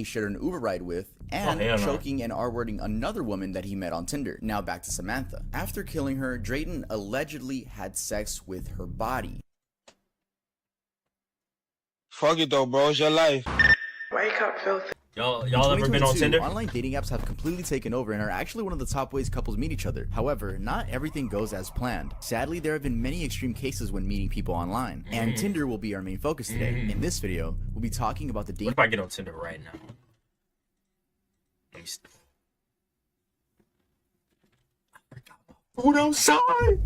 he shared an Uber ride with, and choking and R-wording another woman that he met on Tinder. Now back to Samantha. After killing her, Drayton allegedly had sex with her body. Fuck it though, bro. It's your life. Wake up, filthy. Y'all ever been on Tinder? Online dating apps have completely taken over and are actually one of the top ways couples meet each other. However, not everything goes as planned. Sadly, there have been many extreme cases when meeting people online, and Tinder will be our main focus today. In this video, we'll be talking about the dating. What if I get on Tinder right now? Let me see. Food outside.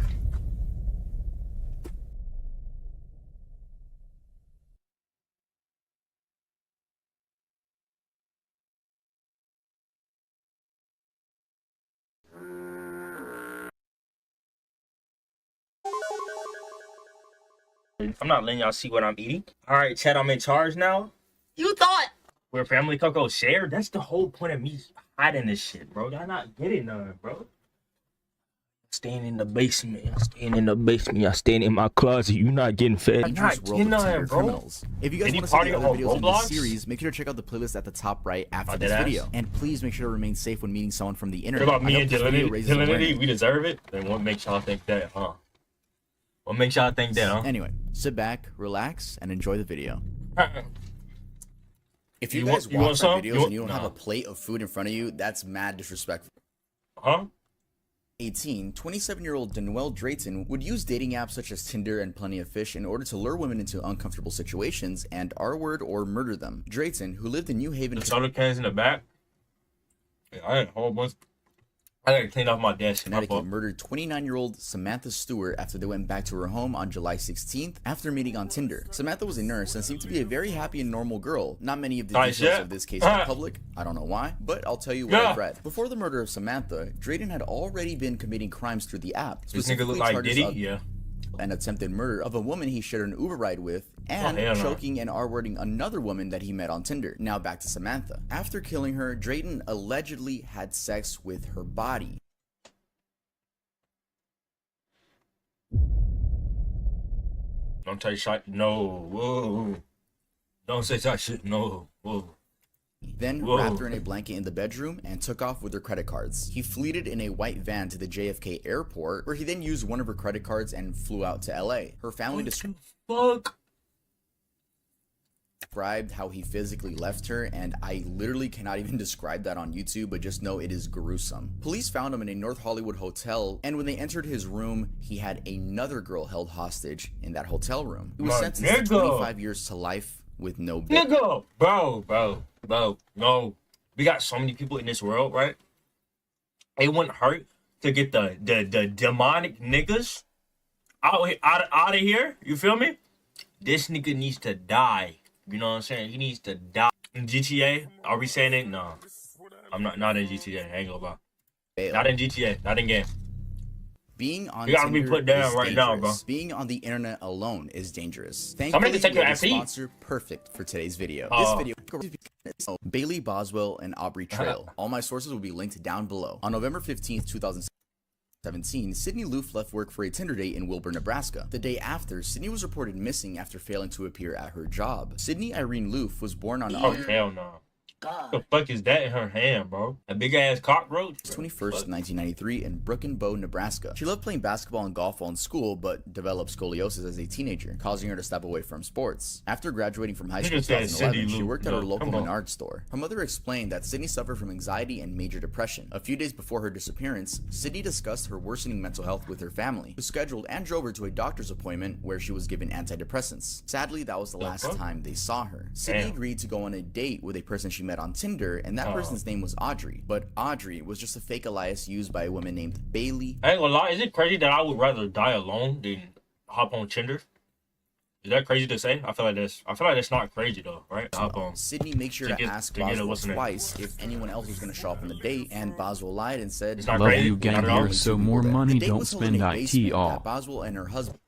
I'm not letting y'all see what I'm eating. All right, Chad, I'm in charge now. You thought we're family cocoa share? That's the whole point of me hiding this shit, bro. Y'all not getting none, bro. Staying in the basement. I'm staying in the basement. I'm staying in my closet. You not getting fed. I'm not getting none, bro. Criminals. If you guys want to see the other videos in this series, make sure to check out the playlist at the top right after this video. And please make sure to remain safe when meeting someone from the internet. What about me and Dylanity? We deserve it. Then what makes y'all think that, huh? What makes y'all think that, huh? Anyway, sit back, relax, and enjoy the video. If you guys watch my videos and you don't have a plate of food in front of you, that's mad disrespectful. Huh? 27-year-old Danielle Drayton would use dating apps such as Tinder and Plenty of Fish in order to lure women into uncomfortable situations and R-word or murder them. Drayton, who lived in New Haven... The soda cans in the back? Yeah, I had a whole bunch... I gotta clean off my desk. Connecticut murdered 29-year-old Samantha Stewart after they went back to her home on July 16th after meeting on Tinder. Samantha was a nurse and seemed to be a very happy and normal girl. Not many of the details of this case are public. I don't know why, but I'll tell you what I've read. Before the murder of Samantha, Drayton had already been committing crimes through the app. This nigga look like Diddy? Yeah. An attempted murder of a woman he shared an Uber ride with, and choking and R-wording another woman that he met on Tinder. Now back to Samantha. After killing her, Drayton allegedly had sex with her body. Don't say shit. No. Whoa. Don't say that shit. No. Whoa. Then wrapped her in a blanket in the bedroom and took off with her credit cards. He fleeted in a white van to the JFK airport, where he then used one of her credit cards and flew out to LA. Her family described how he physically left her, and I literally cannot even describe that on YouTube, but just know it is gruesome. Police found him in a North Hollywood hotel, and when they entered his room, he had another girl held hostage in that hotel room. He was sentenced to 25 years to life with no bail. Nigga, bro, no. We got so many people in this world, right? It wouldn't hurt to get the demonic niggas out of here. You feel me? This nigga needs to die. You know what I'm saying? He needs to die. In GTA, are we saying it? No. I'm not in GTA. I ain't gonna lie. Not in GTA. Not in game. Being on you gotta be put down right now, bro. Being on the internet alone is dangerous. Somebody can take your ass sponsor perfect for today's video. This video is Bailey Boswell and Aubrey Trail. All my sources will be linked down below. On November 15th, 2017, Sydney Loof left work for a Tinder date in Wilbur, Nebraska. The day after, Sydney was reported missing after failing to appear at her job. Sydney Irene Loof was born on hell no. What the fuck is that in her hand, bro? A big ass cockroach? 21st, 1993 in Broken Bow, Nebraska. She loved playing basketball and golf while in school, but developed scoliosis as a teenager, causing her to step away from sports. After graduating from high school in 2011, she worked at her local Menards store. Her mother explained that Sydney suffered from anxiety and major depression. A few days before her disappearance, Sydney discussed her worsening mental health with her family, who scheduled and drove her to a doctor's appointment where she was given antidepressants. Sadly, that was the last time they saw her. Sydney agreed to go on a date with a person she met on Tinder, and that person's name was Audrey. But Audrey was just a fake alias used by a woman named Bailey. I ain't gonna lie, is it crazy that I would rather die alone than hop on Tinder? Is that crazy to say? I feel like that's not crazy though, right? Hop on. Sydney makes sure to ask Boswell twice if anyone else was going to show up on the date, and Boswell lied and said, it's not "Love crazy. you, gang here, so more money, don't spend IT all." Boswell and her husband.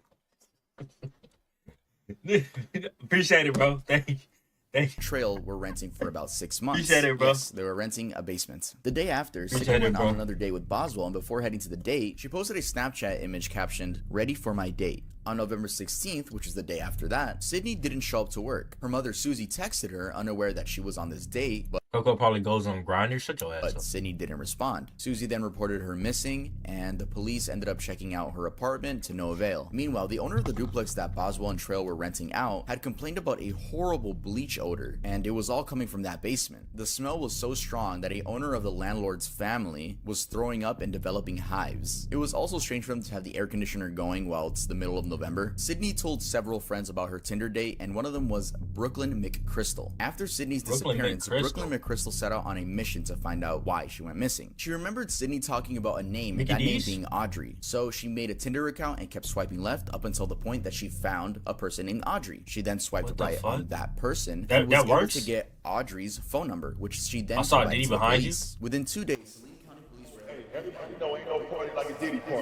Appreciate it, bro. Thank Trail were renting for about 6 months. You said it, bro. Yes, they were renting a basement. The day after, Sydney went on another date with Boswell, and before heading to the date, she posted a Snapchat image captioned, "Ready for my date." On November 16th, which is the day after that, Sydney didn't show up to work. Her mother, Susie, texted her, unaware that she was on this date, but Coco probably goes on Grindr. Shut your ass up. Sydney didn't respond. Susie then reported her missing, and the police ended up checking out her apartment to no avail. Meanwhile, the owner of the duplex that Boswell and Trail were renting out had complained about a horrible bleach odor, and it was all coming from that basement. The smell was so strong that a owner of the landlord's family was throwing up and developing hives. It was also strange for them to have the air conditioner going while it's the middle of November. Sydney told several friends about her Tinder date, and one of them was Brooklyn McChrystal. After Sydney's disappearance, Brooklyn McChrystal set out on a mission to find out why she went missing. She remembered Sydney talking about a name, and that name being Audrey. So she made a Tinder account and kept swiping left up until the point that she found a person named Audrey. She then swiped right on that person and was able to get Audrey's phone number, which she then provided to the police. Within 2 days,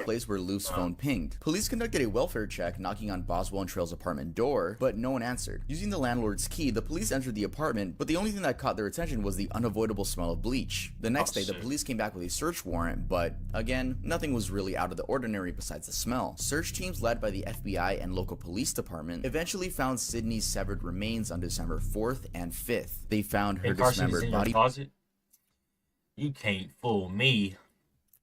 place where Luke's phone pinged. Police conducted a welfare check, knocking on Boswell and Trail's apartment door, but no one answered. Using the landlord's key, the police entered the apartment, but the only thing that caught their attention was the unavoidable smell of bleach. The next day, the police came back with a search warrant, but again, nothing was really out of the ordinary besides the smell. Search teams led by the FBI and local police department eventually found Sydney's severed remains on December 4th and 5th. They found her dismembered body. Closet? You can't fool me.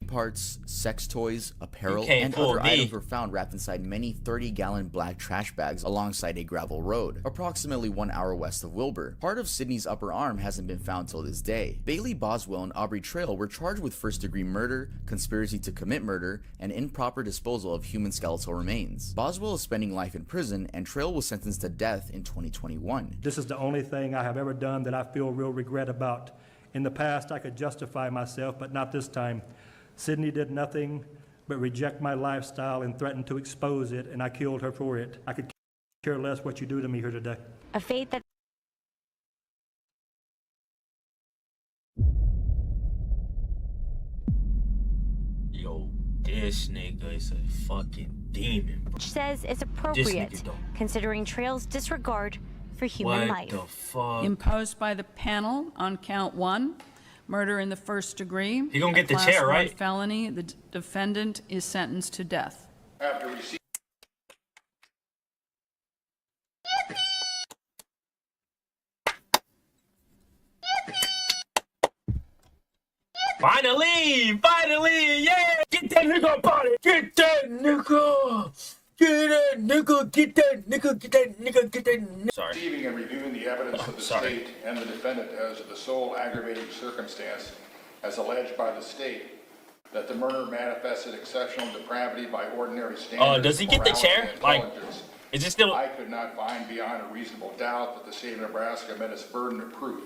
Parts, sex toys, apparel, and other items were found wrapped inside many 30-gallon black trash bags alongside a gravel road, approximately 1 hour west of Wilbur. Part of Sydney's upper arm hasn't been found till this day. Bailey Boswell and Aubrey Trail were charged with first-degree murder, conspiracy to commit murder, and improper disposal of human skeletal remains. Boswell is spending life in prison, and Trail was sentenced to death in 2021. This is the only thing I have ever done that I feel real regret about. In the past, I could justify myself, but not this time. Sydney did nothing but reject my lifestyle and threaten to expose it, and I killed her for it. I could care less what you do to me here today. A fate that Yo, this nigga is a fucking demon, bro. says is appropriate, considering Trail's disregard for human life. What the fuck? Imposed by the panel on count 1. Murder in the first degree. He gonna get the chair, right? Class 1 felony. The defendant is sentenced to death. Finally! Finally! Yeah! Get that nigga about it! Get that nigga! Get that nigga! Get that nigga! Get that nigga! Get that nigga! Sorry. Receiving and reviewing the evidence of the state and the defendant as the sole aggravating circumstance as alleged by the state that the murder manifested exceptional depravity by ordinary standards. Does he get the chair? Like, is it still? I could not find beyond a reasonable doubt that the state of Nebraska met its burden of proof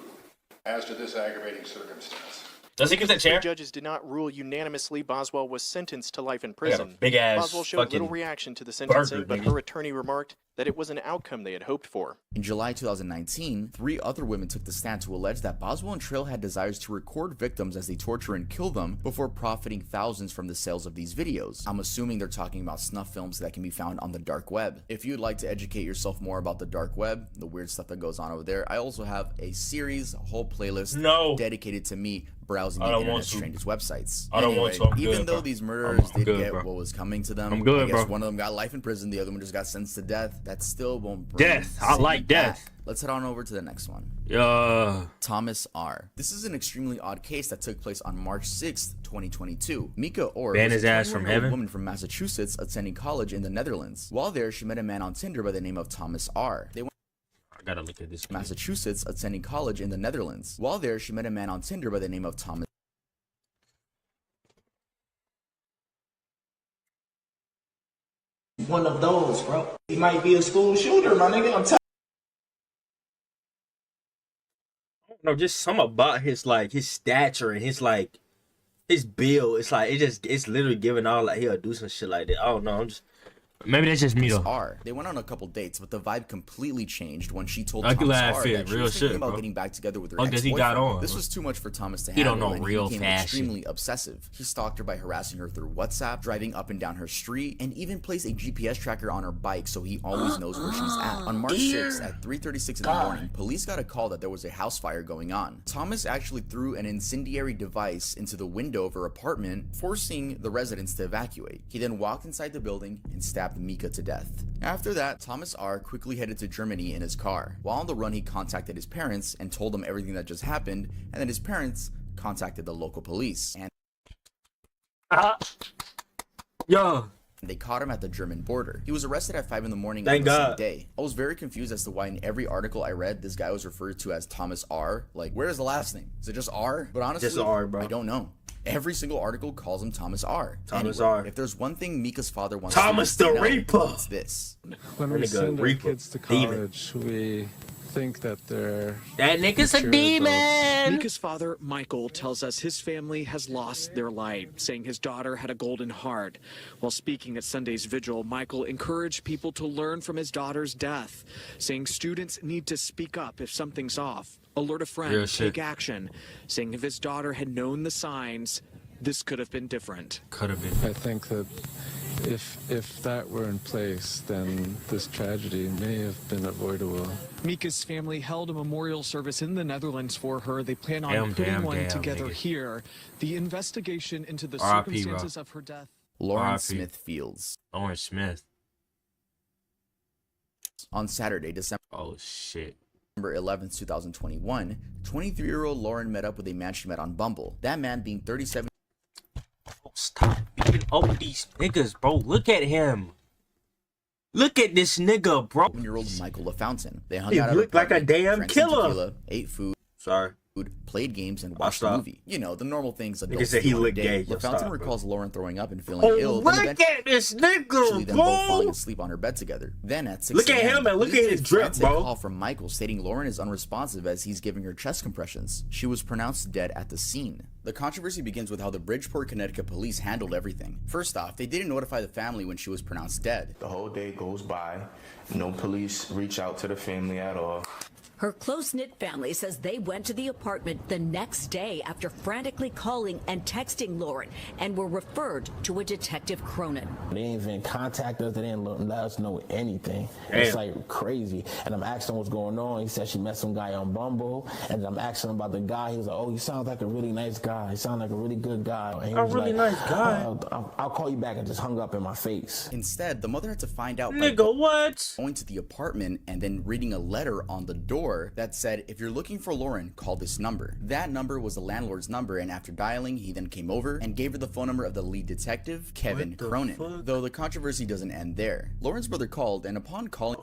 as to this aggravating circumstance. Does he get the chair? Judges did not rule unanimously. Boswell was sentenced to life in prison. Big ass. Boswell showed little reaction to the sentencing, but her attorney remarked that it was an outcome they had hoped for. In July 2019, 3 other women took the stand to allege that Boswell and Trail had desires to record victims as they torture and kill them before profiting thousands from the sales of these videos. I'm assuming they're talking about snuff films that can be found on the dark web. If you'd like to educate yourself more about the dark web, the weird stuff that goes on over there, I also have a series, a whole playlist dedicated to me browsing the internet's strangest websites. I don't want to. Even though these murderers did get what was coming to them, I guess one of them got life in prison, the other one just got sentenced to death. That still won't bring death. I like death. Let's head on over to the next one. Thomas R. This is an extremely odd case that took place on March 6th, 2022. Mika Orr ban was his ass from heaven. A woman from Massachusetts attending college in the Netherlands. While there, she met a man on Tinder by the name of Thomas R. They went I gotta look at this. Massachusetts attending college in the Netherlands. While there, she met a man on Tinder by the name of Thomas. One of those, bro. He might be a school shooter, my nigga. I'm telling. No, just some about his his stature and his build. It's like it's literally giving all like he'll do some shit like that. I don't know. Maybe that's just me though. They went on a couple dates, but the vibe completely changed when she told I can Thomas laugh R it, that she real was thinking shit, about bro. getting back together with her Long as he ex-boyfriend. got on, This bro. was too much for Thomas to He handle. don't know and real he became fashion. extremely obsessive. He stalked her by harassing her through WhatsApp, driving up and down her street, and even placed a GPS tracker on her bike so he always knows where she's at. On March 6th at 3:36 in the morning, police got a call that there was a house fire going on. Thomas actually threw an incendiary device into the window of her apartment, forcing the residents to evacuate. He then walked inside the building and stabbed Mika to death. After that, Thomas R. quickly headed to Germany in his car. While on the run, he contacted his parents and told them everything that just happened, and then his parents contacted the local police. And they caught him at the German border. He was arrested at 5 in the morning on the same day. I was very confused as to why in every article I read, this guy was referred to as Thomas R. Like, where's the last name? Is it just R? But honestly, just R, bro. I don't know. Every single article calls him Thomas R. Thomas Anyway, R. If there's one thing Mika's father wants Thomas to the know, Reaper. it's this. When we send our kids to college, we think that they're that nigga's a demon. Mika's father, Michael, tells us his family has lost their light, saying his daughter had a golden heart. While speaking at Sunday's vigil, Michael encouraged people to learn from his daughter's death, saying students need to speak up if something's off, alert a friend, take action, saying if his daughter had known the signs, this could have been different. Could have been. I think that if that were in place, then this tragedy may have been avoidable. Mika's family held a memorial service in the Netherlands for her. They plan on putting one together here. The investigation into the circumstances of her death. Lauren Smith Fields. Lauren Smith. On Saturday, December 11th, 2021, 23-year-old Lauren met up with a man she met on Bumble. That man being 37. Stop beating up these niggas, bro. Look at him. Look at this nigga, bro. 7-year-old Michael LaFountain. They hung He out looked like a damn drank some killer. tequila, ate food, played games, and watched a movie. You know, the normal things adults said he do on a looked date. gay. LaFountain recalls Lauren throwing up and feeling ill. Look at this nigga, Then both falling asleep on her bed together. Then at 6 Look at him and look at his drip, bro. A call from Michael stating Lauren is unresponsive as he's giving her chest compressions. She was pronounced dead at the scene. The controversy begins with how the Bridgeport, Connecticut police handled everything. First off, they didn't notify the family when she was pronounced dead. The whole day goes by. No police reach out to the family at all. Her close-knit family says they went to the apartment the next day after frantically calling and texting Lauren and were referred to a Detective Cronin. They didn't even contact us. They didn't let us know anything. Damn. It's like crazy. And I'm asking what's going on. He said she met some guy on Bumble. And I'm asking him about the guy. He was like, oh, he sounds like a really nice guy. He sounds like a really good guy. And he was nice guy. I'll call you back, and just hung up in my face. Instead, the mother had to find out Nigga, by what? going to the apartment and then reading a letter on the door that said, if you're looking for Lauren, call this number. That number was the landlord's number, and after dialing, he then came over and gave her the phone number of the lead detective, Kevin Cronin. Though the controversy doesn't end there. Lauren's brother called, and upon calling,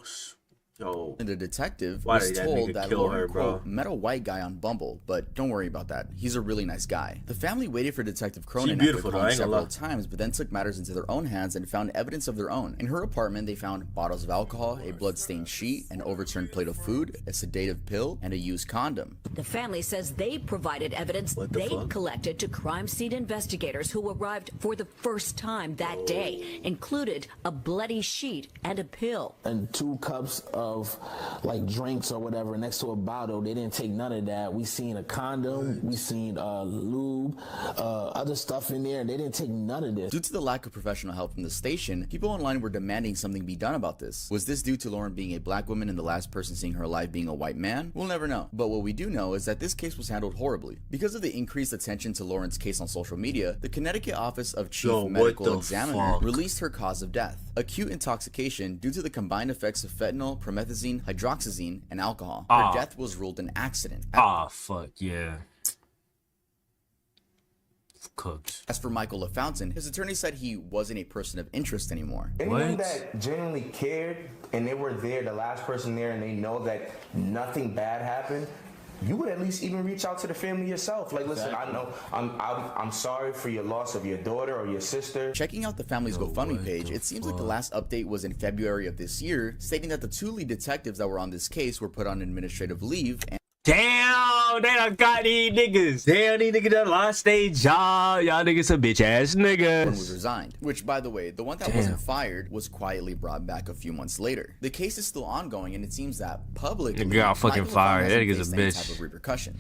the detective was told that Lauren, quote, met a white guy on Bumble, but don't worry about that. He's a really nice guy. The family waited for Detective Cronin after calling several times, but then took matters into their own hands and found evidence of their own. In her apartment, they found bottles of alcohol, a blood-stained sheet, an overturned plate of food, a sedative pill, and a used condom. The family says they provided evidence they collected to crime scene investigators who arrived for the first time that day, included a bloody sheet and a pill. And 2 cups of like drinks or whatever next to a bottle. They didn't take none of that. We seen a condom, we seen lube, other stuff in there. They didn't take none of this. Due to the lack of professional help from the station, people online were demanding something be done about this. Was this due to Lauren being a black woman and the last person seeing her alive being a white man? We'll never know. But what we do know is that this case was handled horribly. Because of the increased attention to Lauren's case on social media, the Connecticut Office of Chief Medical Examiner released her cause of death: acute intoxication due to the combined effects of fentanyl, promethazine, hydroxyzine, and alcohol. Her death was ruled an accident. Fuck yeah. Cooked. As for Michael LaFountain, his attorney said he wasn't a person of interest anymore. Anyone that genuinely cared and they were there, the last person there, and they know that nothing bad happened, you would at least even reach out to the family yourself. Like, listen, I know I'm sorry for your loss of your daughter or your sister. Checking out the family's GoFundMe page, it seems like the last update was in February of this year, stating that the 2 lead detectives that were on this case were put on administrative leave. And damn! Oh, they done got these niggas. Damn, these niggas done lost their job. Y'all niggas some bitch ass niggas. Was resigned. Which, by the way, the one that wasn't fired was quietly brought back a few months later. The case is still ongoing, and it seems that publicly nigga got fucking fired. That nigga's a bitch. Type of repercussion.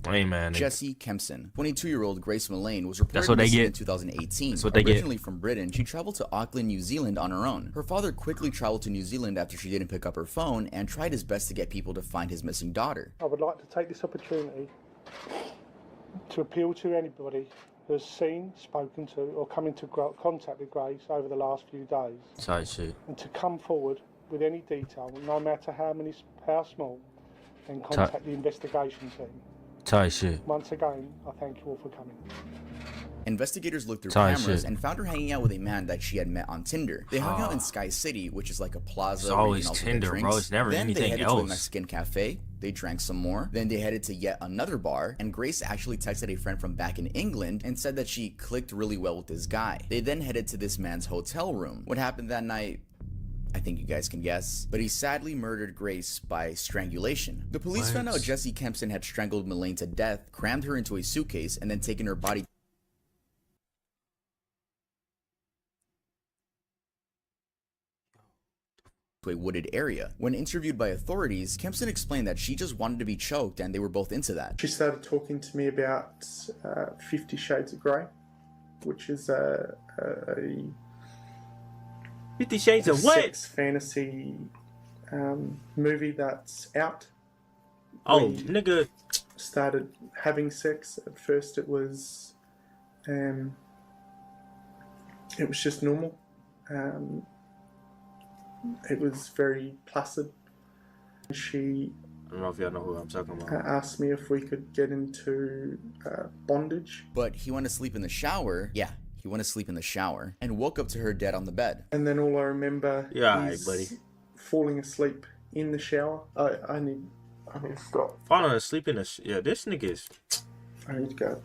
Hey man, Jessie Kempson, 22-year-old Grace Mullane, was reported That's what they get. in 2018. That's what they Originally get. from Britain, she traveled to Auckland, New Zealand on her own. Her father quickly traveled to New Zealand after she didn't pick up her phone and tried his best to get people to find his missing daughter. I would like to take this opportunity to appeal to anybody who has seen, spoken to, or come into contact with Grace over the last few days. Tight shit. And to come forward with any detail, no matter how small, and contact the investigation team. Tight shit. Once again, I thank you all for coming. Investigators looked through Tight cameras shit. and found her hanging out with a man that she had met on Tinder. They hung out in Sky City, which is like a plaza. It's always Tinder, bro. It's never then anything they headed else. to a Mexican cafe. They drank some more. Then they headed to yet another bar. And Grace actually texted a friend from back in England and said that she clicked really well with this guy. They then headed to this man's hotel room. What happened that night? I think you guys can guess, but he sadly murdered Grace by strangulation. The police found out Jessie Kempson had strangled Mullane to death, crammed her into a suitcase, and then taken her body to a wooded area. When interviewed by authorities, Kempson explained that she just wanted to be choked and they were both into that. She started talking to me about 50 Shades of Grey, which is a 50 Shades of what? Sex fantasy movie that's out. Oh, we nigga. Started having sex. At first, it was just normal. It was very placid. She I don't know if y'all know who I'm talking about. asked me if we could get into bondage. But he went to sleep in the shower. Yeah. He went to sleep in the shower and woke up to her dead on the bed. And then all I remember is buddy. falling asleep in the shower. I need to stop. Falling asleep in the yeah, this nigga is. I need to go.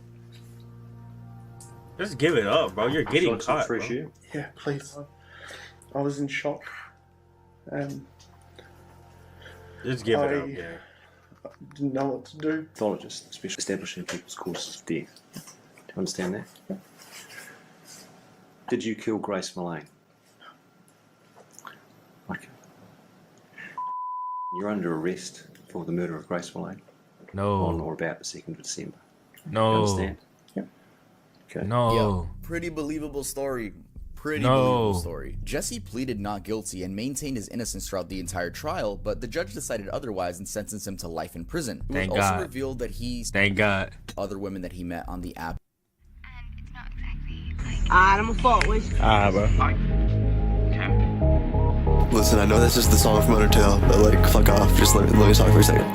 Just give it up, bro. You're getting caught, bro. Yeah, please. I was in shock. Just give it up, yeah. Didn't know what to do. Pathologist, especially establishing people's causes of death. Do you understand that? Yeah. Did you kill Grace Mullane? Okay. You're under arrest for the murder of Grace Mullane. No. On or about the 2nd of December. No. You understand? Yeah. Okay. No. Yo, pretty believable story. Pretty believable story. Jessie pleaded not guilty and maintained his innocence throughout the entire trial, but the judge decided otherwise and sentenced him to life in prison. It was also revealed that he other women that he met on the app. I'm a fault with you. Bro. Listen, I know that's just the song from Undertale, but like, fuck off. Just let me talk for a second.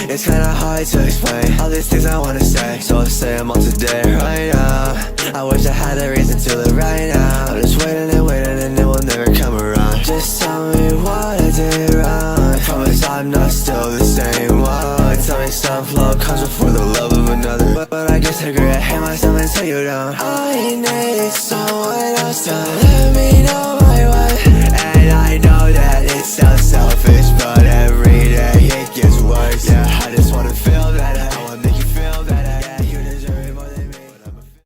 It's kinda hard to explain all these things I wanna say, so let's say them all today, right now. I wish I had a reason to live right now. I'm just waiting and it will never come around. Just tell me what I did wrong. I promise I'm not still the same one. Tell me some love comes before the love of another, but I guess I agree, I hate myself until you don't. I need someone else to let me know my worth, and I know that it sounds selfish, but